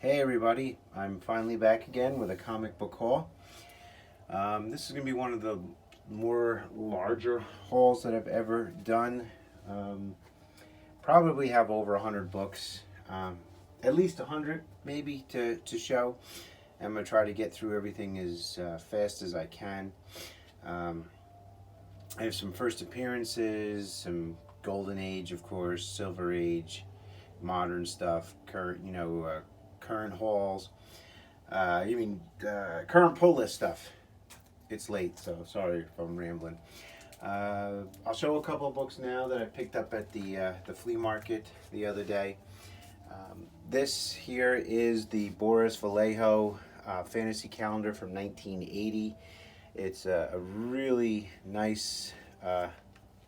Hey everybody, I'm finally back again with a comic book haul. This is going to be one of the more larger hauls that I've ever done. Probably have over 100 books, at least 100 maybe to show. I'm going to try to get through everything as fast as I can. I have some first appearances, some Golden Age, of course, Silver Age, modern stuff, current hauls. Current pull list stuff. It's late, so sorry if I'm rambling. I'll show a couple of books now that I picked up at the flea market the other day. This here is the Boris Vallejo fantasy calendar from 1980. It's a really nice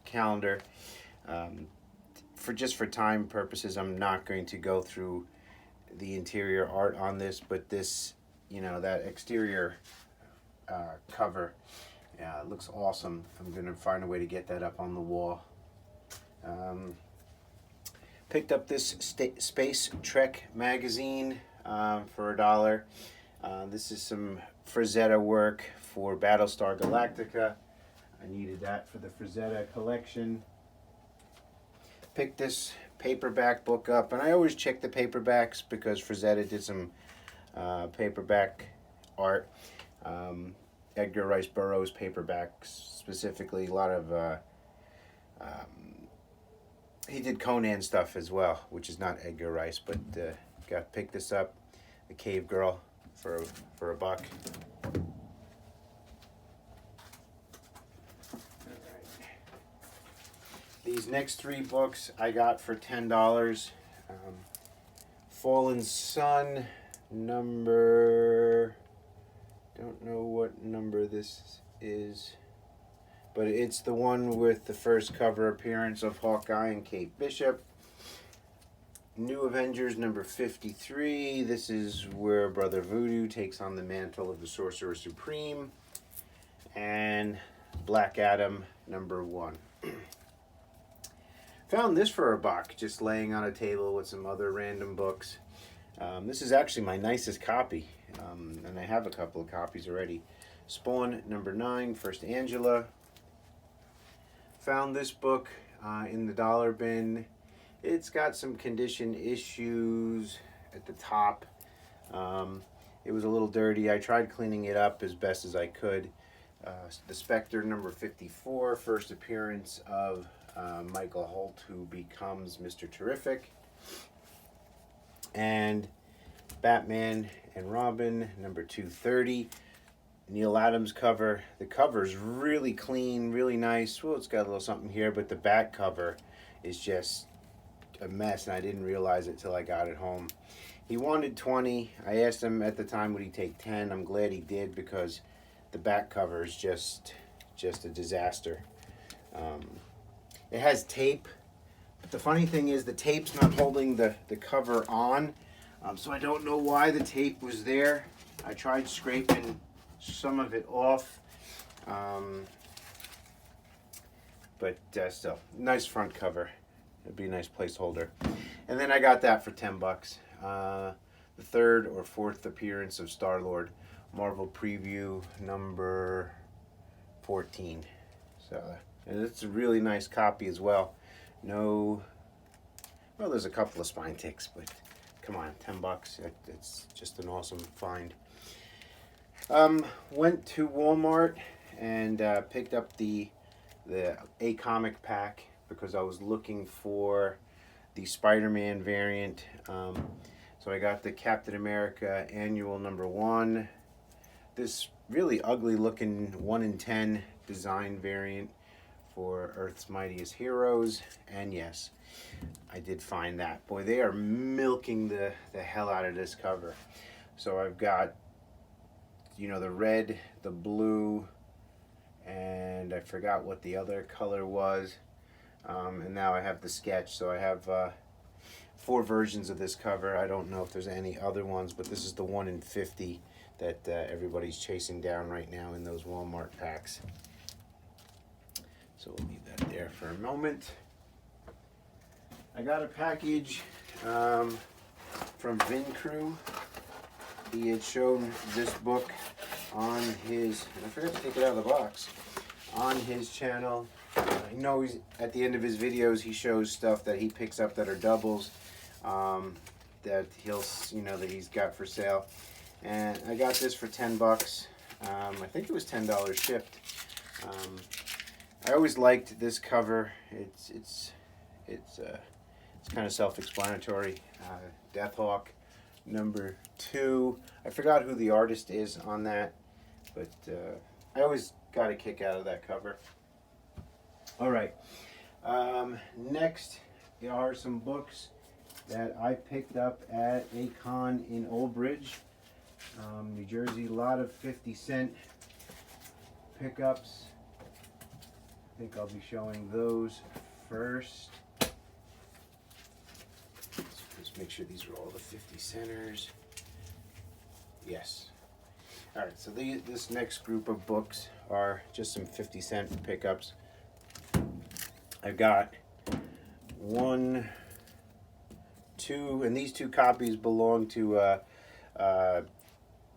calendar. For time purposes, I'm not going to go through the interior art on this, but this, that exterior cover, it looks awesome. I'm gonna find a way to get that up on the wall. Picked up this Space Trek magazine for $1. This is some Frazetta work for Battlestar Galactica. I needed that for the Frazetta collection. Picked this paperback book up, and I always check the paperbacks because Frazetta did some paperback art. Edgar Rice Burroughs paperbacks specifically. A lot of he did Conan stuff as well, which is not Edgar Rice, but picked this up, The Cave Girl, for $1. These next three books I got for $10. Fallen Sun, don't know what number this is, but it's the one with the first cover appearance of Hawkeye and Kate Bishop. New Avengers number 53. This is where Brother Voodoo takes on the mantle of the Sorcerer Supreme. And Black Adam number 1. Found this for $1, just laying on a table with some other random books. This is actually my nicest copy, and I have a couple of copies already. Spawn number 9, First Angela. Found this book in the dollar bin. It's got some condition issues at the top. It was a little dirty. I tried cleaning it up as best as I could. The Spectre number 54, first appearance of Michael Holt, who becomes Mr. Terrific. And Batman and Robin number 230. Neil Adams cover. The cover's really clean, really nice. Well, it's got a little something here, but the back cover is just a mess, and I didn't realize it till I got it home. He wanted 20. I asked him at the time would he take 10. I'm glad he did, because the back cover is just a disaster. It has tape, but the funny thing is the tape's not holding the cover on, so I don't know why the tape was there. I tried scraping some of it off, but still, nice front cover. It'd be a nice placeholder. And then I got that for $10. The third or fourth appearance of Star-Lord, Marvel Preview number 14. So, and it's a really nice copy as well. Well, there's a couple of spine ticks, but come on, $10. It's just an awesome find. Went to Walmart and picked up the A Comic pack because I was looking for the Spider-Man variant. So I got the Captain America Annual number 1. This really ugly looking 1 in 10 design variant for Earth's Mightiest Heroes. And yes, I did find that. Boy, they are milking the hell out of this cover. So I've got, the red, the blue, and I forgot what the other color was. And now I have the sketch. So I have 4 versions of this cover. I don't know if there's any other ones, but this is the 1 in 50 that everybody's chasing down right now in those Walmart packs. So we'll leave that there for a moment. I got a package from Vin Crew he had shown this book on his, and I forgot to take it out of the box, on his channel. You know, at the end of his videos, he shows stuff that he picks up that are doubles, that that he's got for sale. And I got this for 10 bucks. I think it was $10 shipped. I always liked this cover. It's kind of self-explanatory. Deathhawk #2. I forgot who the artist is on that, but I always got a kick out of that cover. All right. Next are some books that I picked up at a con in Old Bridge, New Jersey. A lot of 50-cent pickups. I think I'll be showing those first. Let's make sure these are all the 50 centers. Yes. All right, so this next group of books are just some 50-cent pickups. I've got 1, 2, and these 2 copies belong to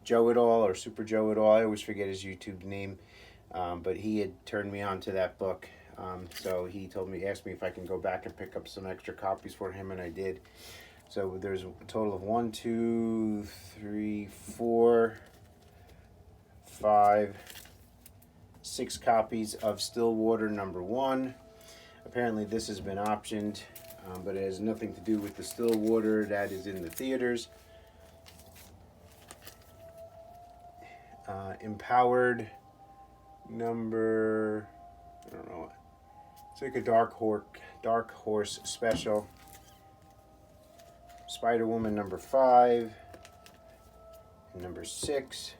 Joe It All, or Super Joe It All. I always forget his YouTube name, but he had turned me on to that book. So he asked me if I can go back and pick up some extra copies for him, and I did. So there's a total of 1, 2, 3, 4, 5, 6 copies of Stillwater #1. Apparently this has been optioned, but it has nothing to do with the Stillwater that is in the theaters. Empowered number, I don't know, it's like a Dark Horse special. Spider-Woman #5, and #6,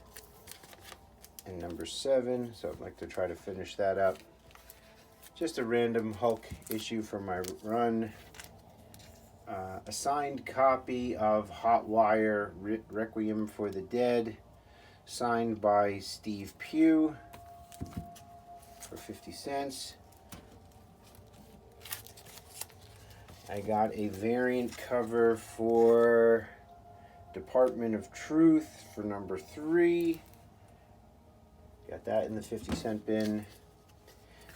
and #7. So I'd like to try to finish that up. Just a random Hulk issue for my run. A signed copy of Hot Wire Requiem for the Dead, signed by Steve Pugh for 50 cents. I got a variant cover for Department of Truth for #3. Got that in the 50-cent bin.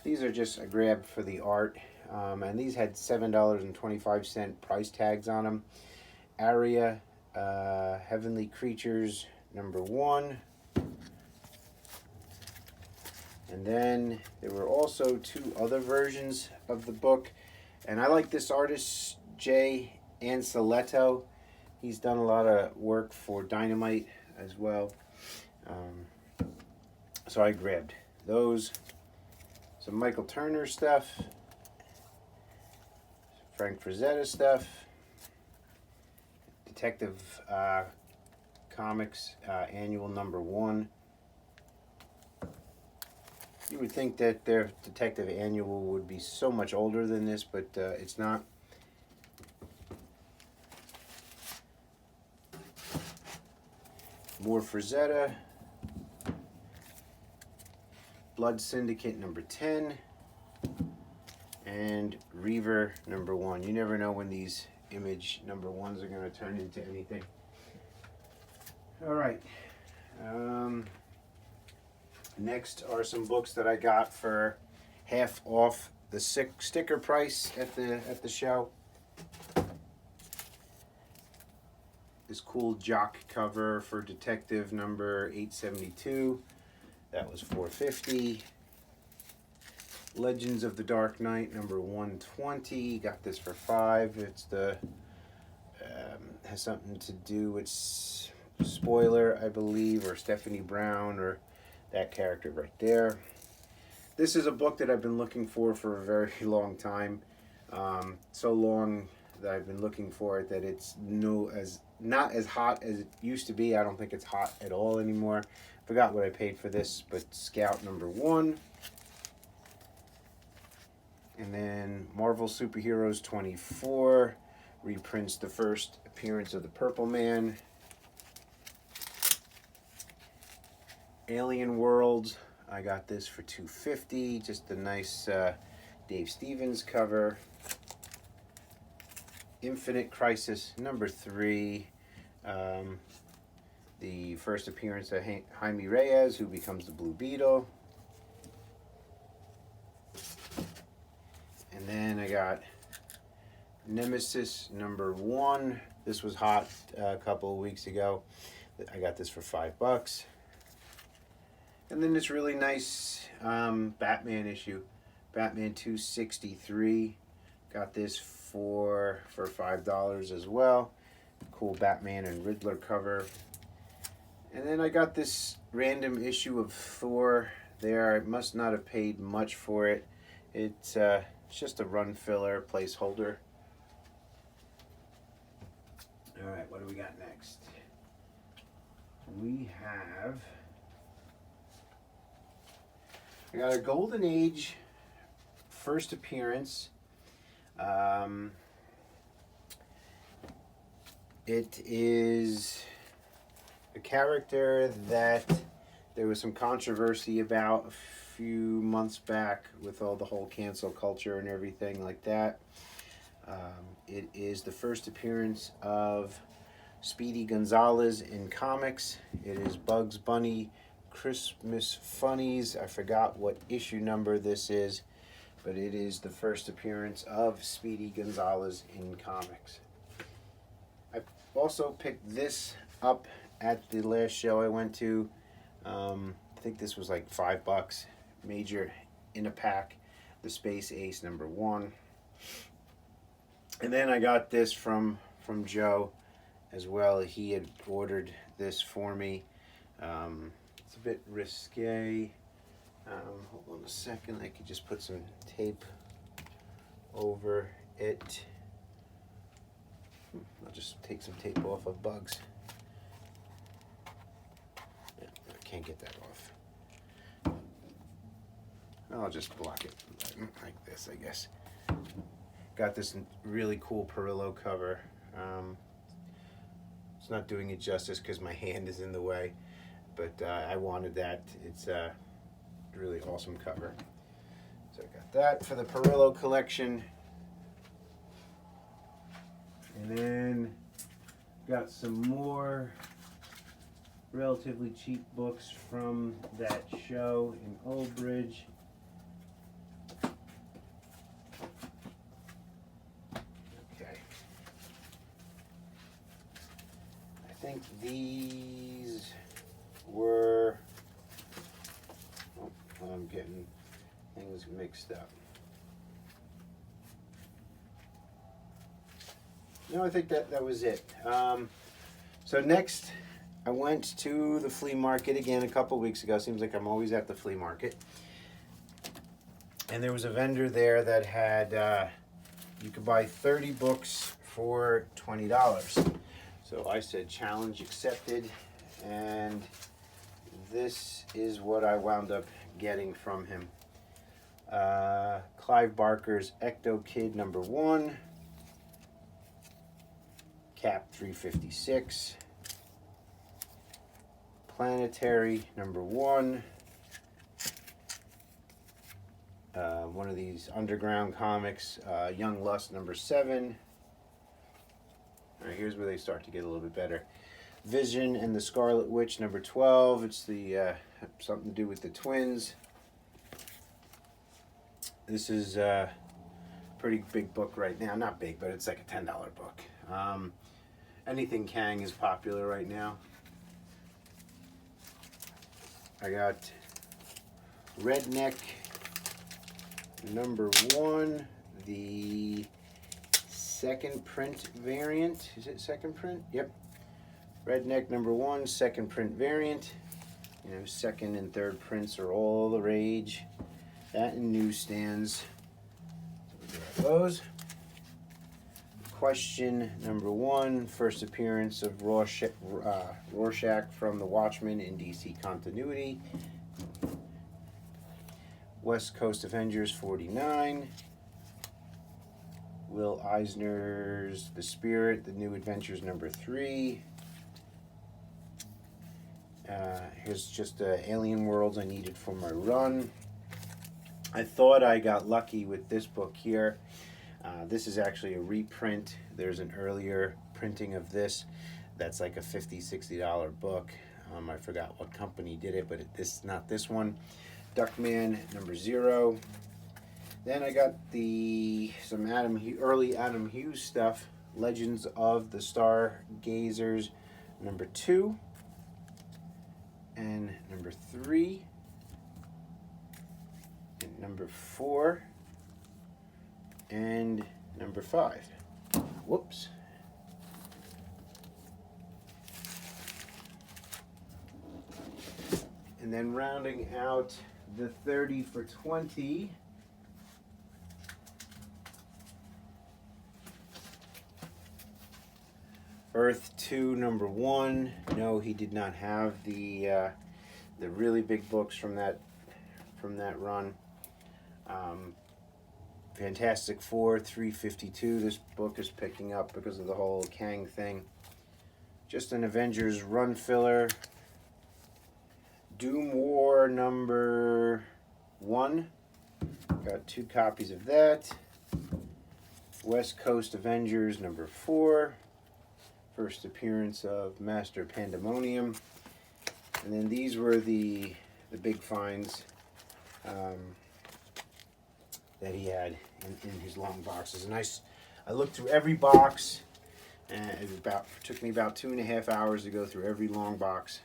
These are just a grab for the art, and these had $7.25 price tags on them. Aria, Heavenly Creatures #1. And then there were also 2 other versions of the book. And I like this artist, Jay Anceletto. He's done a lot of work for Dynamite as well. So I grabbed those. Some Michael Turner stuff. Frank Frazetta stuff. Detective Comics Annual #1. You would think that their Detective Annual would be so much older than this, but it's not. More Frazetta. Blood Syndicate #10. And Reaver #1. You never know when these Image #1s are going to turn into anything. All right. Next are some books that I got for half off the sticker price at the show. This cool jock cover for Detective #872. That was $4.50. Legends of the Dark Knight #120. Got this for $5. It's the has something to do with Spoiler, I believe, or Stephanie Brown, or that character right there. This is a book that I've been looking for a very long time. So long that I've been looking for it that it's not as hot as it used to be. I don't think it's hot at all anymore. Forgot what I paid for this, but Scout #1. And then Marvel Superheroes 24 reprints the first appearance of the Purple Man. Alien Worlds, I got this for $2.50. Just a nice Dave Stevens cover. Infinite Crisis #3. the first appearance of Jaime Reyes, who becomes the Blue Beetle. And then I got Nemesis #1. This was hot a couple of weeks ago. I got this for $5. And then this really nice Batman issue, Batman 263. Got this for $5 as well. Cool Batman and Riddler cover. And then I got this random issue of Thor there. I must not have paid much for it. It's just a run filler placeholder. All right, what do we got next? We have, I got a Golden Age first appearance. It is a character that there was some controversy about a few months back with all the whole cancel culture and everything like that. It is the first appearance of Speedy Gonzalez in comics. It is Bugs Bunny Christmas Funnies. I forgot what issue number this is, but it is the first appearance of Speedy Gonzalez in comics. I also picked this up at the last show I went to. I think this was like $5. Major in a pack, the Space Ace #1. And then I got this from Joe as well. He had ordered this for me. It's a bit risque. Hold on a second. I could just put some tape over it. I'll just take some tape off of Bugs. Yeah, I can't get that off. I'll just block it like this, I guess. Got this really cool Perillo cover. It's not doing it justice because my hand is in the way, but I wanted that. It's a really awesome cover. So I got that for the Perillo collection. And then got some more relatively cheap books from that show in Old Bridge. I think these were, I'm getting things mixed up. No, I think that was it. So next, I went to the flea market again a couple weeks ago. Seems like I'm always at the flea market. And there was a vendor there that had, you could buy 30 books for $20. So I said, challenge accepted, and this is what I wound up getting from him. Clive Barker's Ecto Kid #1, Cap 356, Planetary #1, one of these underground comics, Young Lust #7. All right, here's where they start to get a little bit better. Vision and the Scarlet Witch #12. It's the something to do with the twins. This is a pretty big book right now. Not big, but it's like a $10 book. Anything Kang is popular right now. I got Redneck #1, the second print variant. Is it second print? Yep. Redneck #1, second print variant. You know, second and third prints are all the rage. That in newsstands. So there those. Question #1, first appearance of Rorschach from the Watchmen in DC continuity. West Coast Avengers 49. Will Eisner's The Spirit, The New Adventures #3. Here's just Alien Worlds I needed for my run. I thought I got lucky with this book here. This is actually a reprint. There's an earlier printing of this that's like a $50-$60 book. I forgot what company did it, but not this one. Duckman #0. Then I got some early Adam Hughes stuff. Legends of the Stargazers #2 and #3 and #4 and #5. Whoops. And then rounding out the 30 for 20, Earth 2 #1. No, he did not have the really big books from that run. Fantastic Four 352. This book is picking up because of the whole Kang thing. Just an Avengers run filler. Doom War #1. Got 2 copies of that. West Coast Avengers #4. First appearance of Master Pandemonium. And then these were the big finds that he had in his long boxes. And I looked through every box, and it took me about 2.5 hours to go through every long box.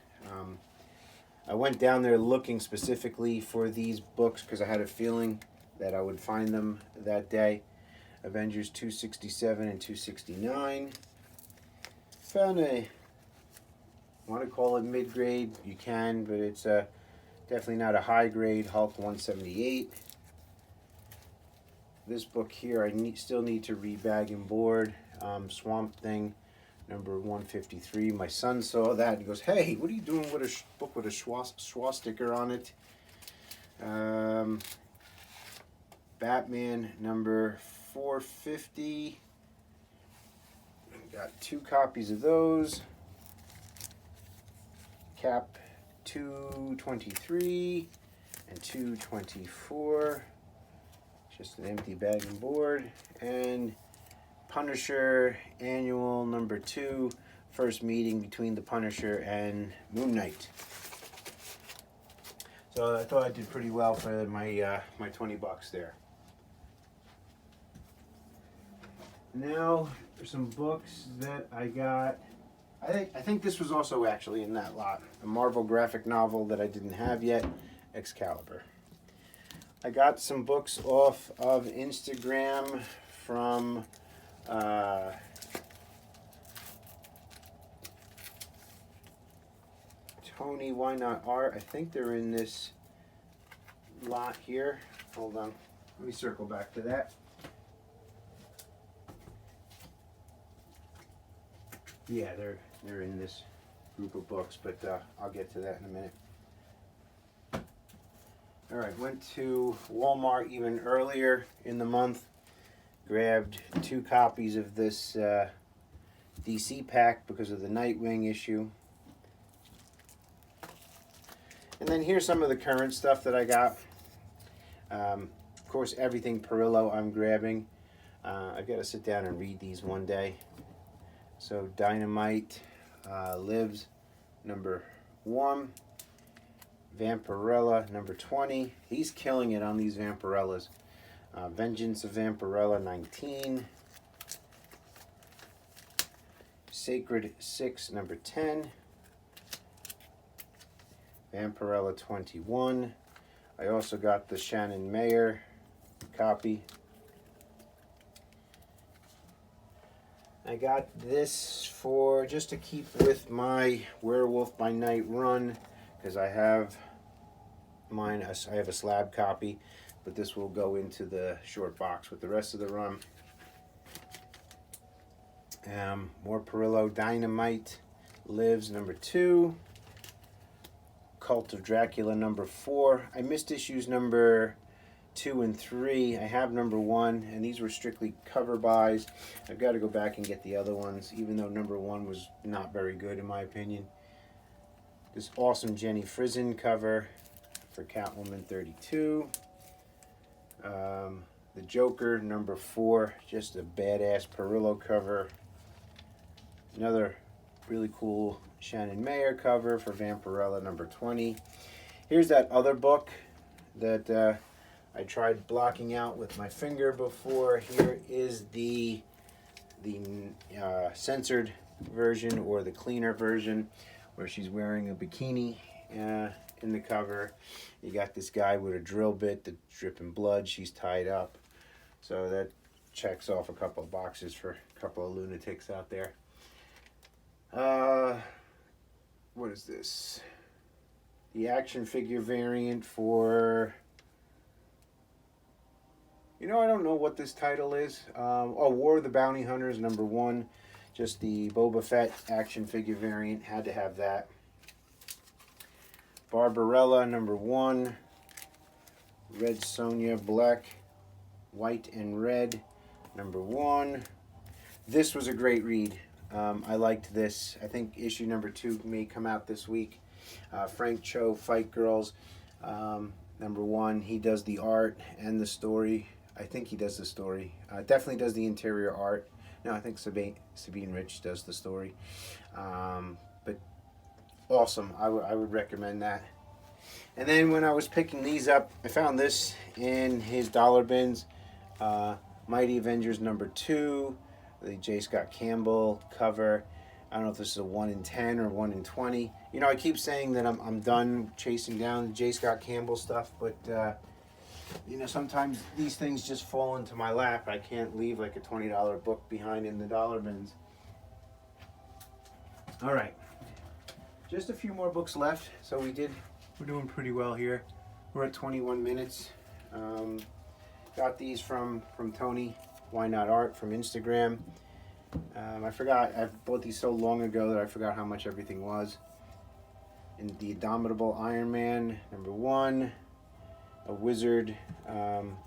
I went down there looking specifically for these books because I had a feeling that I would find them that day. Avengers 267 and 269. Found want to call it mid-grade, you can, but it's definitely not a high grade. Hulk 178. This book here I still need to rebag and board. Swamp Thing #153. My son saw that and he goes, "Hey, what are you doing with a book with a swastika on it?" Batman #450. Got 2 copies of those. Cap 223 and 224. Just an empty bag and board. And Punisher Annual #2. First meeting between the Punisher and Moon Knight. So I thought I did pretty well for my $20 there. Now for some books that I got. I think this was also actually in that lot. A Marvel graphic novel that I didn't have yet, Excalibur. I got some books off of Instagram from Tony Why Not Art. I think they're in this lot here. Hold on. Let me circle back to that. Yeah, they're in this group of books, but I'll get to that in a minute. All right, went to Walmart even earlier in the month, grabbed 2 copies of this DC pack because of the Nightwing issue. And then here's some of the current stuff that I got. Of course, everything Perillo I'm grabbing. I've got to sit down and read these one day. So Dynamite Lives #1. Vampirella #20. He's killing it on these Vampirellas. Vengeance of Vampirella 19. Sacred 6 #10. Vampirella 21. I also got the Shannon Mayer copy. I got this for just to keep with my Werewolf by Night run, because I have mine. I have a slab copy, but this will go into the short box with the rest of the run. More Perillo. Dynamite Lives #2. Cult of Dracula #4. I missed issues #2 and 3. I have #1, and these were strictly cover buys. I've got to go back and get the other ones, even though #1 was not very good in my opinion. This awesome Jenny Frison cover for Catwoman 32. The Joker #4, just a badass Perillo cover. Another Really cool Shannon Mayer cover for Vampirella number 20. Here's that other book that I tried blocking out with my finger before. Here is the censored version, or the cleaner version, where she's wearing a bikini in the cover. You got this guy with a drill bit that's dripping blood. She's tied up. So that checks off a couple of boxes for a couple of lunatics out there. What is this? The action figure variant for... I don't know what this title is. War of the Bounty Hunters number 1. Just the Boba Fett action figure variant. Had to have that. Barbarella number 1. Red Sonja Black, White and Red number 1. This was a great read. I liked this. I think issue number 2 may come out this week. Frank Cho, Fight Girls, number 1. He does the art and the story. I think he does the story. Definitely does the interior art. No, I think Sabine Rich does the story. But awesome. I would recommend that. And then when I was picking these up, I found this in his dollar bins. Mighty Avengers number 2. The J. Scott Campbell cover. I don't know if this is a 1 in 10 or 1 in 20. I keep saying that I'm done chasing down J. Scott Campbell stuff, but sometimes these things just fall into my lap. I can't leave like a $20 book behind in the dollar bins. All right, just a few more books left. So we're doing pretty well here. We're at 21 minutes. Got these from Tony, Why Not Art, from Instagram. I forgot, I bought these so long ago that I forgot how much everything was. In the Indomitable Iron Man number 1. A Wizard,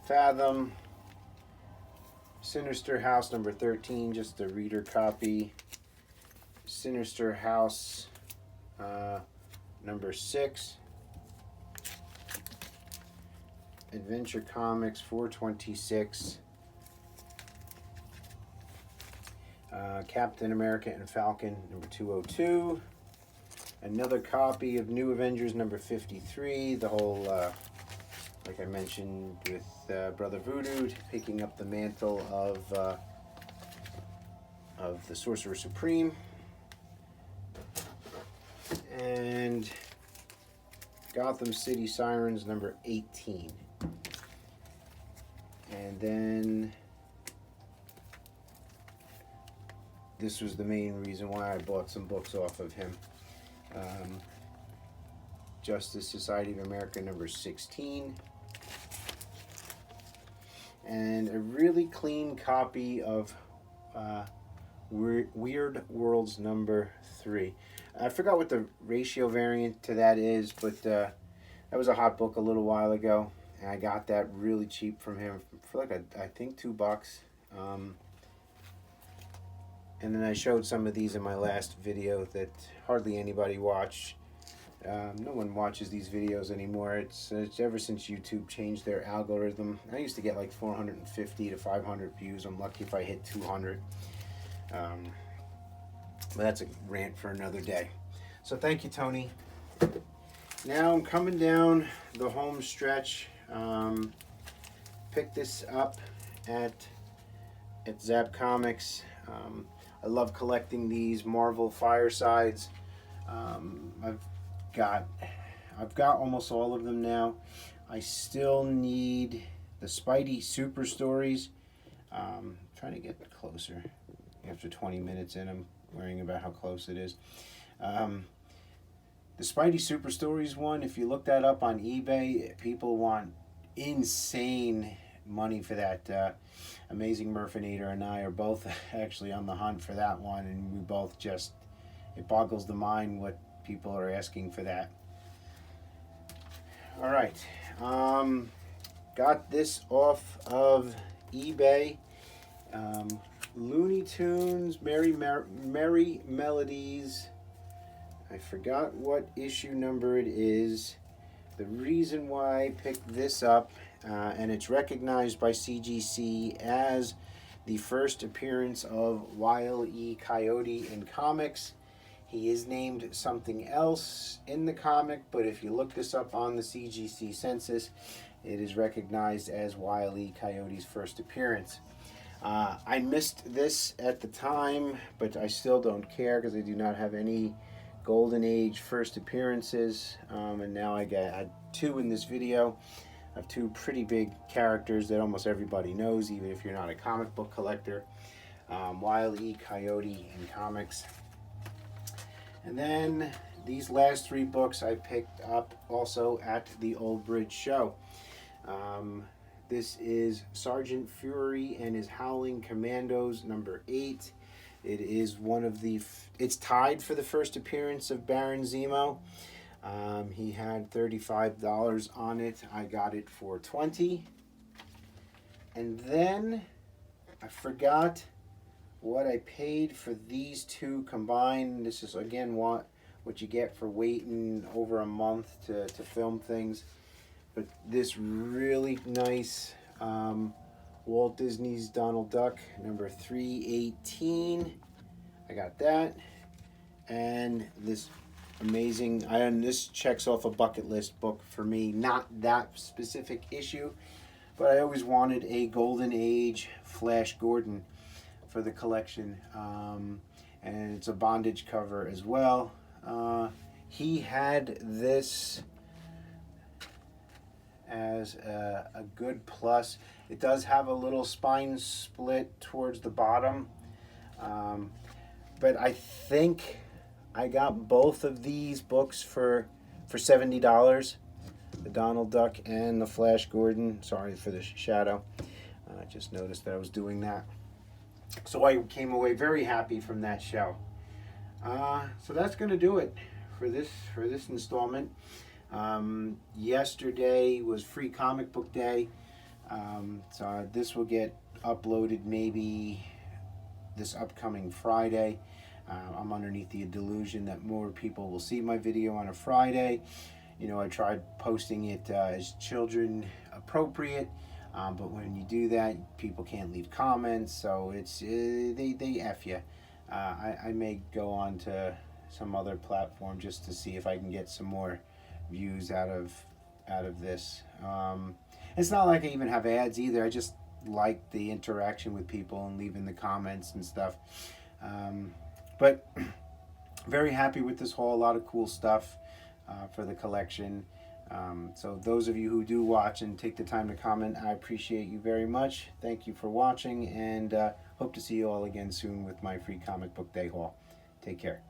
Fathom. Sinister House number 13, just a reader copy. Sinister House number 6. Adventure Comics 426. Captain America and Falcon number 202. Another copy of New Avengers number 53. The whole, like I mentioned with Brother Voodoo, picking up the mantle of the Sorcerer Supreme. And Gotham City Sirens number 18. And then this was the main reason why I bought some books off of him. Justice Society of America number 16. And a really clean copy of Weird Worlds number 3. I forgot what the ratio variant to that is, but that was a hot book a little while ago, and I got that really cheap from him for like I think $2. And then I showed some of these in my last video that hardly anybody watched. No one watches these videos anymore. It's ever since YouTube changed their algorithm. I used to get like 450 to 500 views. I'm lucky if I hit 200. But that's a rant for another day. So thank you, Tony. Now I'm coming down the home stretch. Picked this up at Zap Comics. I love collecting these Marvel Firesides. I've got almost all of them now. I still need the Spidey Super Stories. Trying to get closer. After 20 minutes in, I'm worrying about how close it is. The Spidey Super Stories one, if you look that up on eBay, people want insane money for that. Amazing Murfinator and I are both actually on the hunt for that one, and we both just, it boggles the mind what people are asking for that. All right, got this off of eBay. Looney Tunes, Merry Melodies. I forgot what issue number it is. The reason why I picked this up, and it's recognized by CGC as the first appearance of Wile E. Coyote in comics, He is named something else in the comic, but if you look this up on the CGC census, it is recognized as Wile E. Coyote's first appearance. I missed this at the time, but I still don't care because I do not have any Golden Age first appearances, and now I got 2 in this video of 2 pretty big characters that almost everybody knows, even if you're not a comic book collector. Wile E. Coyote in comics. And then these last 3 books I picked up also at the Old Bridge show. This is Sergeant Fury and His Howling Commandos, number 8. It is it's tied for the first appearance of Baron Zemo. He had $35 on it. I got it for $20. And then I forgot what I paid for these 2 combined. This is again what you get for waiting over a month to film things. But this really nice Walt Disney's Donald Duck, number 318. I got that. And this amazing, this checks off a bucket list book for me. Not that specific issue, but I always wanted a Golden Age Flash Gordon for the collection, and it's a bondage cover as well. He had this as a good plus. It does have a little spine split towards the bottom, but I think I got both of these books for $70, the Donald Duck and the Flash Gordon. Sorry for the shadow. I just noticed that I was doing that. So I came away very happy from that show. So that's going to do it for this installment. Yesterday was Free Comic Book Day. So this will get uploaded maybe this upcoming Friday. I'm underneath the delusion that more people will see my video on a Friday. You know, I tried posting it as children appropriate. But when you do that, people can't leave comments, so it's they F you. I may go on to some other platform just to see if I can get some more views out of this. It's not like I even have ads either. I just like the interaction with people and leaving the comments and stuff. But very happy with this haul. A lot of cool stuff for the collection. So those of you who do watch and take the time to comment, I appreciate you very much. Thank you for watching, and hope to see you all again soon with my Free Comic Book Day haul. Take care.